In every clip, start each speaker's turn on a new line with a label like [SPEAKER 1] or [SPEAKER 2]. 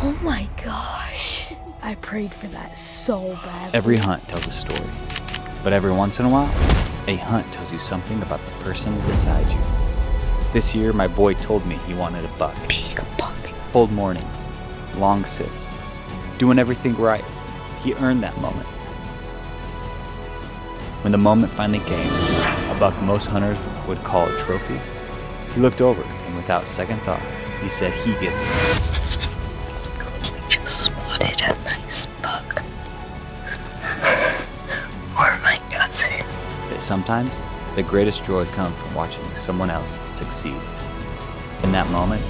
[SPEAKER 1] Oh my gosh. I prayed for that so bad.
[SPEAKER 2] Every hunt tells a story, but every once in a while, a hunt tells you something about the person beside you. This year, my boy told me he wanted a buck.
[SPEAKER 1] Big buck.
[SPEAKER 2] Cold mornings, long sits, doing everything right. He earned that moment. When the moment finally came, a buck most hunters would call a trophy, he looked over and without second thought, he said he gets it.
[SPEAKER 1] We just spotted a nice buck. Or my cousin.
[SPEAKER 2] That sometimes the greatest joy comes from watching someone else succeed. In that moment,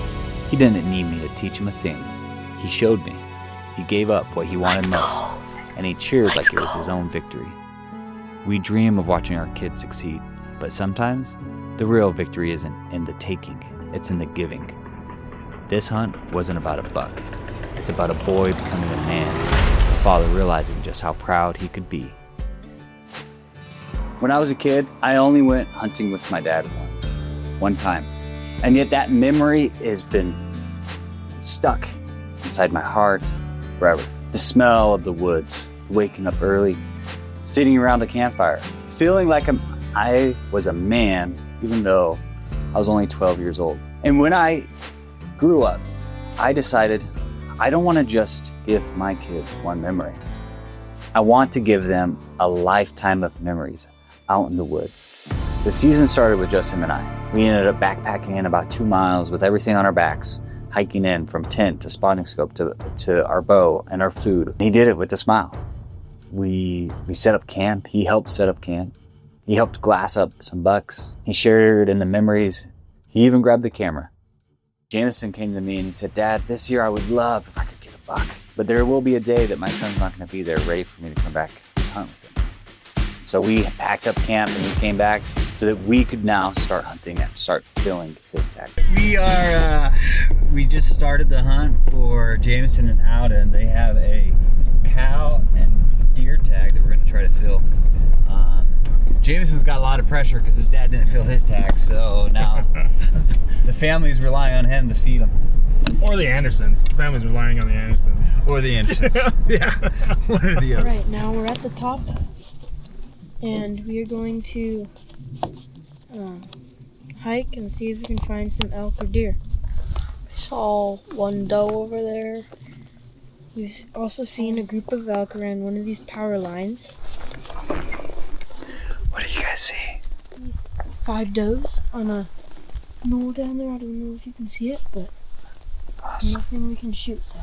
[SPEAKER 2] he didn't need me to teach him a thing. He showed me. He gave up what he wanted most, and he cheered like it was his own victory. We dream of watching our kids succeed, but sometimes the real victory isn't in the taking, it's in the giving. This hunt wasn't about a buck. It's about a boy becoming a man, a father realizing just how proud he could be. When I was a kid, I only went hunting with my dad one time. And yet that memory has been stuck inside my heart forever. The smell of the woods, waking up early, sitting around the campfire, feeling like I was a man, even though I was only 12 years old. And when I grew up, I decided I don't want to just give my kids one memory. I want to give them a lifetime of memories out in the woods. The season started with just him and I. We ended up backpacking in about 2 miles with everything on our backs, hiking in from tent to spotting scope to our bow and our food. He did it with a smile. We set up camp. He helped set up camp. He helped glass up some bucks. He shared in the memories. He even grabbed the camera. Jameson came to me and he said, "Dad, this year I would love if I could get a buck. But there will be a day that my son's not going to be there ready for me to come back and hunt with him." So we packed up camp and we came back so that we could now start hunting and start filling his tag. We just started the hunt for Jameson and Alden. They have a cow and deer tag that we're going to try to fill. Jameson's got a lot of pressure because his dad didn't fill his tag, so now the family's relying on him to feed them.
[SPEAKER 3] Or the Andersons. The family's relying on the Andersons.
[SPEAKER 2] Or the Andersons.
[SPEAKER 3] Yeah.
[SPEAKER 2] One or the other.
[SPEAKER 1] Right, now we're at the top, and we are going to hike and see if we can find some elk or deer. We saw one doe over there. We've also seen a group of elk around one of these power lines.
[SPEAKER 2] What do you guys see?
[SPEAKER 1] These 5 does on a knoll down there. I don't know if you can see it, but
[SPEAKER 2] Awesome.
[SPEAKER 1] nothing we can shoot, so.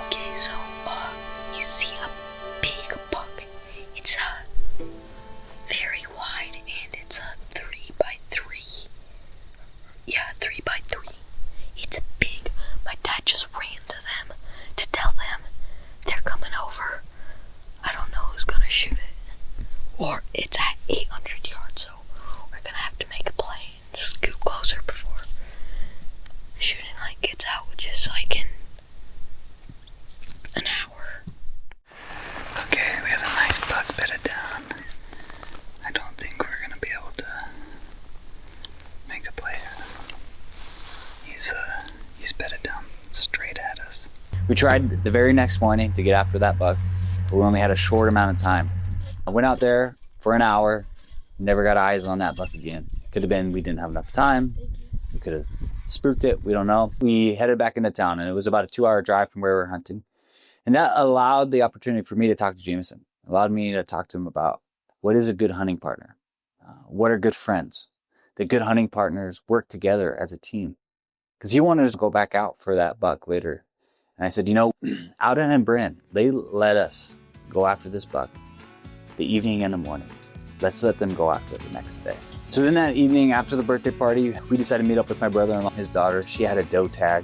[SPEAKER 1] Okay, so you see a big buck. It's very wide and it's a 3x3. Yeah, 3x3. It's big. My dad just ran to them to tell them they're coming over. I don't know who's gonna shoot it. Or it's at 800 yards, so we're gonna have to make a play and scoot closer before shooting light gets out, which is like in an hour.
[SPEAKER 2] Okay, we have a nice buck bedded down. I don't think we're gonna be able to make a play. He's bedded down straight at us. We tried the very next morning to get after that buck, but we only had a short amount of time. I went out there for an hour, never got eyes on that buck again. Could have been we didn't have enough time. We could have spooked it, we don't know. We headed back into town and it was about a 2-hour drive from where we were hunting. And that allowed the opportunity for me to talk to Jameson. Allowed me to talk to him about what is a good hunting partner? What are good friends? That good hunting partners work together as a team. Because he wanted us to go back out for that buck later. And I said, you know, Alden and Bryn, they let us go after this buck the evening and the morning. Let's let them go after it the next day. So then that evening after the birthday party, we decided to meet up with my brother-in-law, his daughter. She had a doe tag.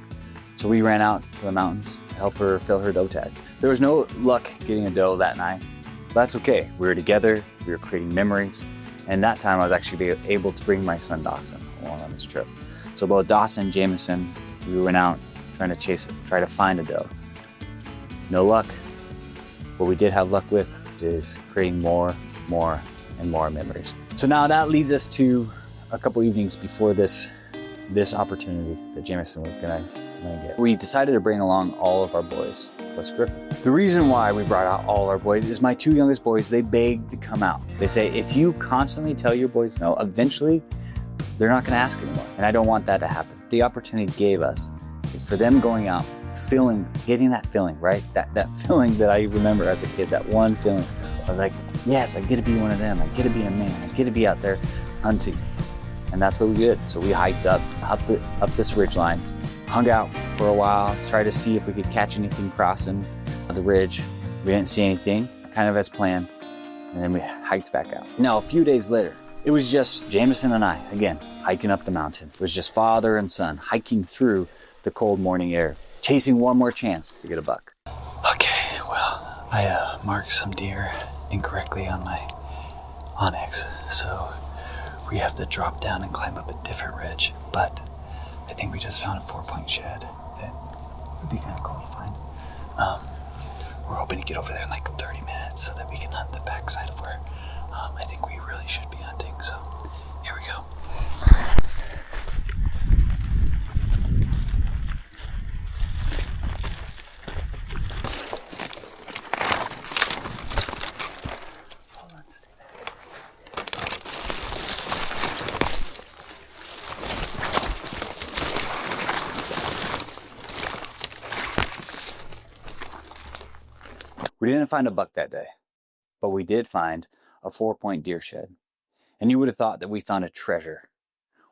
[SPEAKER 2] So we ran out to the mountains to help her fill her doe tag. There was no luck getting a doe that night. But that's okay. We were together. We were creating memories. And that time I was actually able to bring my son Dawson along on this trip. So both Dawson and Jameson, we went out trying to chase it, try to find a doe. No luck. What we did have luck with is creating more and more memories. So now that leads us to a couple evenings before this opportunity that Jameson was gonna get. We decided to bring along all of our boys, plus Griffin. The reason why we brought out all our boys is my two youngest boys, they begged to come out. They say, if you constantly tell your boys no, eventually they're not gonna ask anymore. And I don't want that to happen. The opportunity gave us is for them going out, getting that feeling, right? That feeling that I remember as a kid, that one feeling. I was like, yes, I get to be one of them. I get to be a man. I get to be out there hunting. And that's what we did. So we hiked up this ridgeline, hung out for a while, tried to see if we could catch anything crossing the ridge. We didn't see anything, kind of as planned. And then we hiked back out. Now, a few days later, it was just Jameson and I, again, hiking up the mountain. It was just father and son hiking through the cold morning air, chasing one more chance to get a buck.
[SPEAKER 4] Okay, well, I marked some deer incorrectly on my Onyx, so we have to drop down and climb up a different ridge, but I think we just found a 4-point shed that would be kind of cool to find. We're hoping to get over there in like 30 minutes so that we can hunt the backside of where I think we really should be hunting, so here we go.
[SPEAKER 2] We didn't find a buck that day, but we did find a 4-point deer shed. And you would have thought that we found a treasure.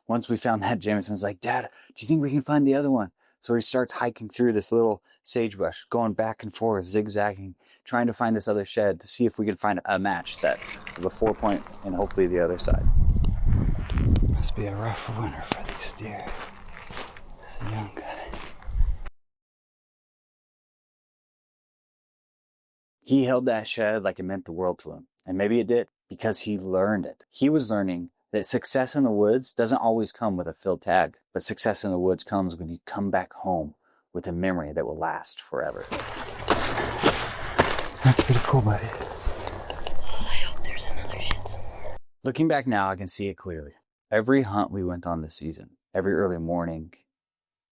[SPEAKER 2] Once we found that, Jameson's like, Dad, do you think we can find the other one? So he starts hiking through this little sagebrush, going back and forth, zigzagging, trying to find this other shed to see if we could find a match set of a 4-point and hopefully the other side.
[SPEAKER 4] Must be a rough winter for these deer. It's a young guy.
[SPEAKER 2] He held that shed like it meant the world to him. And maybe it did, because he learned it. He was learning that success in the woods doesn't always come with a filled tag, but success in the woods comes when you come back home with a memory that will last forever.
[SPEAKER 4] That's pretty cool, buddy.
[SPEAKER 1] I hope there's another shed somewhere.
[SPEAKER 2] Looking back now, I can see it clearly. Every hunt we went on this season, every early morning,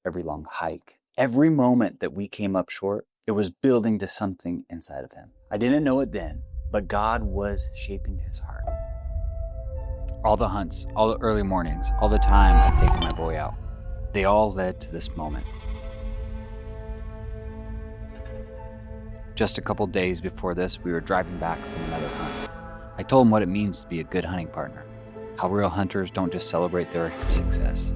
[SPEAKER 2] every long hike, every moment that we came up short, it was building to something inside of him. I didn't know it then, but God was shaping his heart. All the hunts, all the early mornings, all the time I've taken my boy out, they all led to this moment. Just a couple days before this, we were driving back from another hunt. I told him what it means to be a good hunting partner, how real hunters don't just celebrate their success.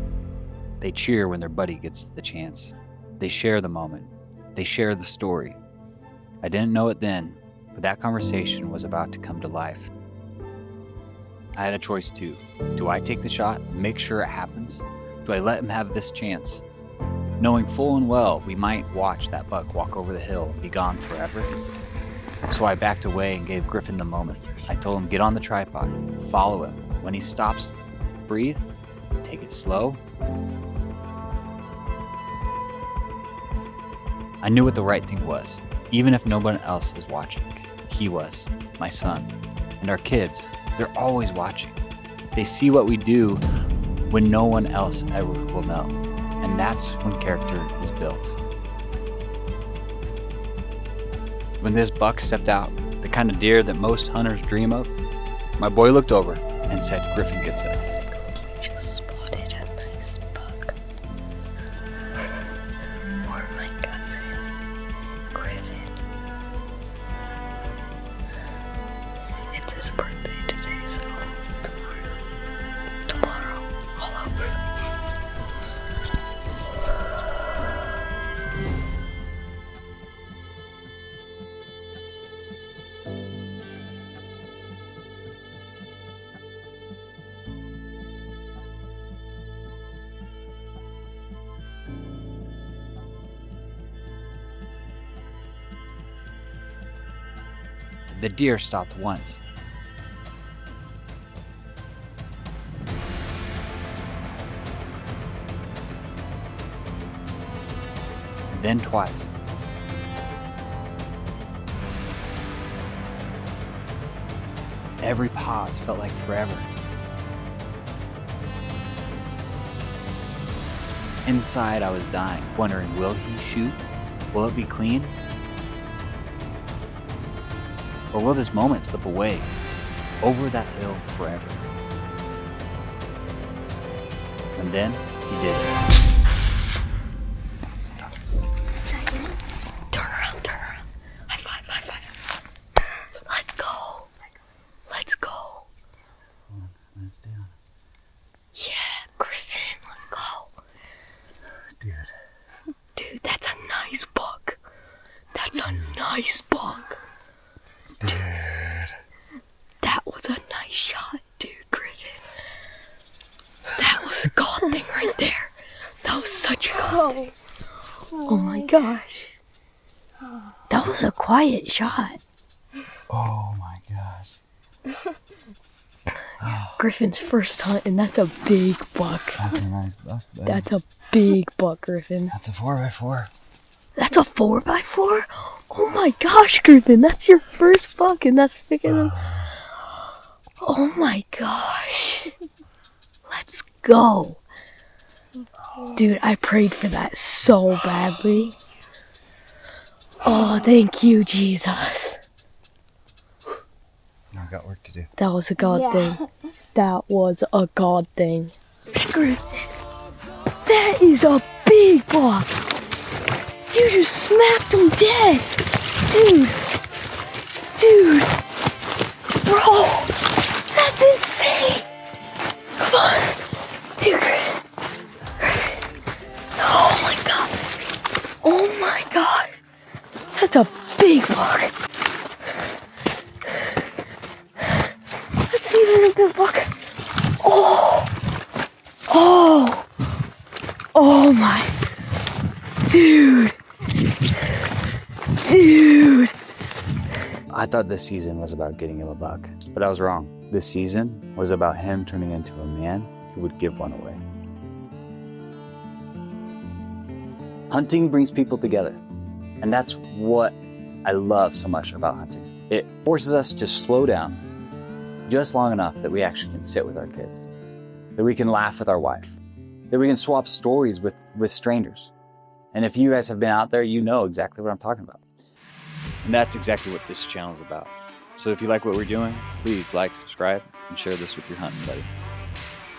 [SPEAKER 2] They cheer when their buddy gets the chance. They share the moment. They share the story. I didn't know it then, but that conversation was about to come to life. I had a choice too. Do I take the shot and make sure it happens? Do I let him have this chance? Knowing full and well we might watch that buck walk over the hill and be gone forever. So I backed away and gave Griffin the moment. I told him, get on the tripod, follow him. When he stops, breathe, take it slow. I knew what the right thing was, even if no one else is watching. He was, my son, and our kids, they're always watching. They see what we do when no one else ever will know. And that's when character is built. When this buck stepped out, the kind of deer that most hunters dream of, my boy looked over and said, Griffin gets it.
[SPEAKER 1] We just spotted a nice buck for my cousin, Griffin. It's his birthday today, so tomorrow, all else.
[SPEAKER 2] The deer stopped once. then twice. Every pause felt like forever. Inside, I was dying, wondering, will he shoot? Will it be clean? Or will this moment slip away, over that hill forever? And then, he did it.
[SPEAKER 1] Turn around. High five. Let's go.
[SPEAKER 2] It's down.
[SPEAKER 1] Yeah, Griffin, let's go. Dude, that's a nice buck. Dude. That was a nice shot, dude, Griffin. That was a god thing right there. That was such a god thing. Oh my gosh. That was a quiet shot.
[SPEAKER 2] Oh my gosh.
[SPEAKER 1] Griffin's first hunt, and that's a big buck.
[SPEAKER 2] That's a nice buck, babe.
[SPEAKER 1] That's a big buck, Griffin.
[SPEAKER 2] That's a 4x4.
[SPEAKER 1] That's a 4x4? Oh my gosh, Griffin, that's your first buck, and that's freaking... Oh my gosh. Let's go. Dude, I prayed for that so badly. Oh, thank you, Jesus.
[SPEAKER 2] I've got work to do.
[SPEAKER 1] That was a god thing. That was a god thing. Griffin, that is a big buck. You just smacked him dead. Dude. Bro, that's insane. Come on. Here, Griffin. Oh my god. That's a big buck. That's even a big buck. Oh my. Dude.
[SPEAKER 2] I thought this season was about getting him a buck, but I was wrong. This season was about him turning into a man who would give one away. Hunting brings people together, and that's what I love so much about hunting. It forces us to slow down just long enough that we actually can sit with our kids, that we can laugh with our wife, that we can swap stories with strangers. And if you guys have been out there, you know exactly what I'm talking about. And that's exactly what this channel is about. So if you like what we're doing, please like, subscribe, and share this with your hunting buddy.